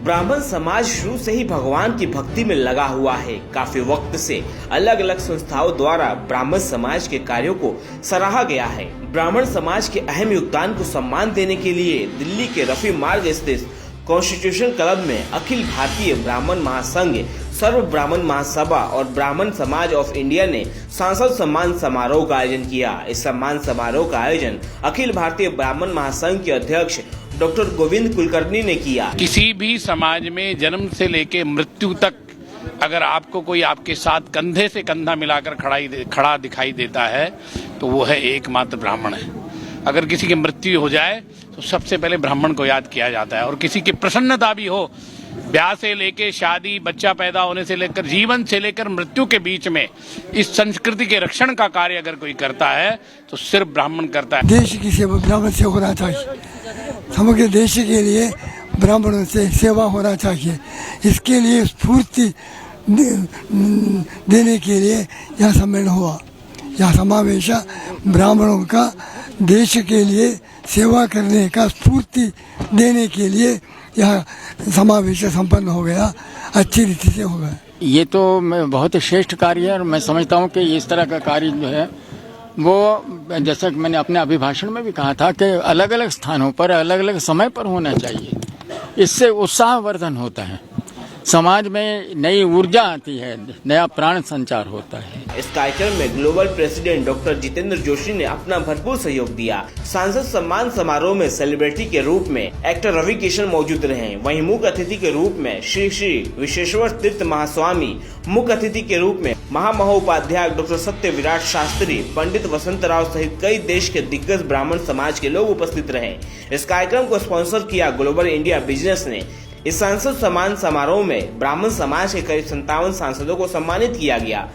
ब्राह्मण समाज शुरू से ही भगवान की भक्ति में लगा हुआ है। काफी वक्त से अलग अलग संस्थाओं द्वारा ब्राह्मण समाज के कार्यों को सराहा गया है। ब्राह्मण समाज के अहम योगदान को सम्मान देने के लिए दिल्ली के रफी मार्ग स्थित कॉन्स्टिट्यूशन क्लब में अखिल भारतीय ब्राह्मण महासंघ, सर्व ब्राह्मण महासभा और ब्राह्मण समाज ऑफ इंडिया ने सांसद सम्मान समारोह का आयोजन किया। इस सम्मान समारोह का आयोजन अखिल भारतीय ब्राह्मण महासंघ के अध्यक्ष डॉक्टर गोविंद कुलकर्णी ने किया। किसी भी समाज में जन्म से लेकर मृत्यु तक अगर आपको कोई आपके साथ कंधे से कंधा मिलाकर खड़ा दिखाई देता है तो वो है एकमात्र ब्राह्मण है। अगर किसी की मृत्यु हो जाए तो सबसे पहले ब्राह्मण को याद किया जाता है। और किसी की प्रसन्नता भी हो, ब्याह से लेकर शादी, बच्चा पैदा होने से लेकर जीवन से लेकर मृत्यु के बीच में इस संस्कृति के रक्षण का कार्य अगर कोई करता है तो सिर्फ ब्राह्मण करता है। देश की सेवा ब्राह्मण से होना चाहिए। समग्र देश के लिए ब्राह्मणों से सेवा होना चाहिए। इसके लिए स्फूर्ति देने के लिए यह सम्मेलन हुआ। यह समावेश ब्राह्मणों का देश के लिए सेवा करने का स्फूर्ति देने के लिए यह समावेश संपन्न हो गया, अच्छी रीति से हो गया। ये तो बहुत श्रेष्ठ कार्य है और मैं समझता हूँ कि इस तरह का कार्य जो है वो, जैसा कि मैंने अपने अभिभाषण में भी कहा था, कि अलग अलग स्थानों पर अलग अलग समय पर होना चाहिए। इससे उत्साहवर्धन होता है, समाज में नई ऊर्जा आती है, नया प्राण संचार होता है। इस कार्यक्रम में global president doctor Jitendra Joshi ने अपना भरपूर सहयोग दिया। सांसद सम्मान समारोह में सेलिब्रिटी के रूप में एक्टर रवि किशन मौजूद रहे। वहीं मुख्य अतिथि के रूप में श्री श्री विश्वेश्वर तीर्थ महास्वामी, मुख्य अतिथि के रूप में महामहोपाध्याय डॉक्टर सत्य विराट शास्त्री, पंडित वसंत राव सहित कई देश के दिग्गज ब्राह्मण समाज के लोग उपस्थित रहे। इस कार्यक्रम को स्पॉन्सर किया ग्लोबल इंडिया बिजनेस ने। इस सांसद सम्मान समारोह में ब्राह्मण समाज के करीब 57 सांसदों को सम्मानित किया गया।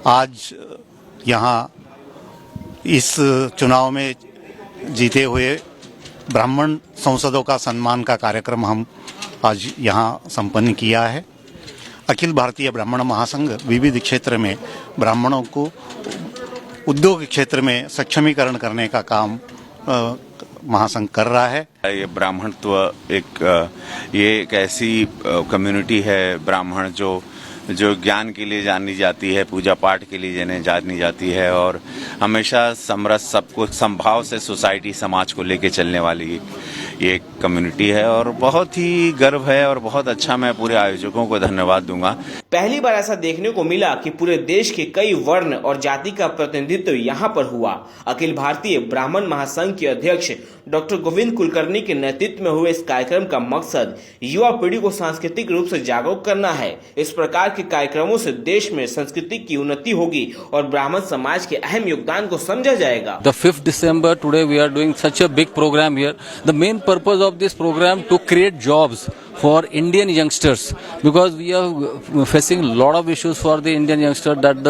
आज यहाँ इस चुनाव में जीते हुए ब्राह्मण सांसदों का सम्मान का कार्यक्रम हम आज यहाँ संपन्न किया है। अखिल भारतीय ब्राह्मण महासंघ विविध क्षेत्र में ब्राह्मणों को उद्योग क्षेत्र में सक्षमीकरण करने का काम महासंघ कर रहा है। ये ब्राह्मणत्व एक ऐसी कम्युनिटी है ब्राह्मण जो ज्ञान के लिए जानी जाती है, पूजा पाठ के लिए जानी जाती है और हमेशा समरस सब कुछ संभाव से सोसाइटी समाज को लेके चलने वाली ये एक कम्युनिटी है और बहुत ही गर्व है और बहुत अच्छा। मैं पूरे आयोजकों को धन्यवाद दूंगा। पहली बार ऐसा देखने को मिला कि पूरे देश के कई वर्ण और जाति का प्रतिनिधित्व यहाँ पर हुआ। अखिल भारतीय ब्राह्मण महासंघ के अध्यक्ष डॉक्टर गोविंद कुलकर्णी के नेतृत्व में हुए इस कार्यक्रम का मकसद युवा पीढ़ी को सांस्कृतिक रूप से जागरूक करना है। इस प्रकार के कार्यक्रमों से देश में संस्कृति की उन्नति होगी और ब्राह्मण समाज के अहम योगदान को समझा जाएगा। The 5th December today we are doing such a big program here. The main purpose of this program to create jobs for Indian youngsters, because we are facing a lot of issues for the Indian youngster that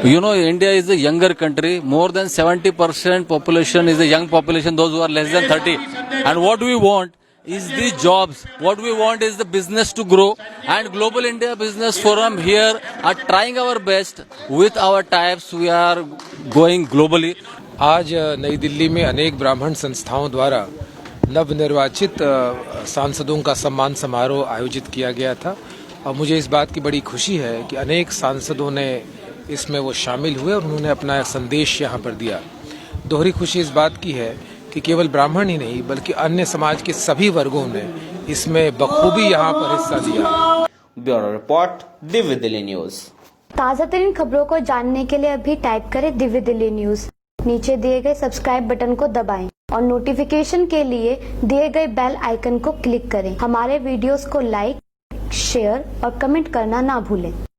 India is a younger country. More than 70% population is a young population, those who are less than 30. And what we want is the jobs. What we want is the business to grow, and Global India Business Forum here are trying our best with our types. We are going globally. आज नई दिल्ली में अनेक ब्राह्मण संस्थाओं द्वारा नवनिर्वाचित सांसदों का सम्मान समारोह आयोजित किया गया था और मुझे इस बात की बड़ी खुशी है कि अनेक सांसदों ने इसमें वो शामिल हुए और उन्होंने अपना संदेश यहाँ पर दिया। दोहरी खुशी इस बात की है कि केवल ब्राह्मण ही नहीं बल्कि अन्य समाज के सभी वर्गों ने इसमें बखूबी यहाँ पर हिस्सा लिया। Bureau report, Divya Delhi news. ताज़ा तरीन खबरों को जानने के लिए अभी टाइप करें दिव्य दिल्ली न्यूज। नीचे दिए गए सब्सक्राइब बटन को दबाएं और नोटिफिकेशन के लिए दिए गए बेल आइकन को क्लिक करें। हमारे वीडियोस को लाइक, शेयर और कमेंट करना ना भूलें।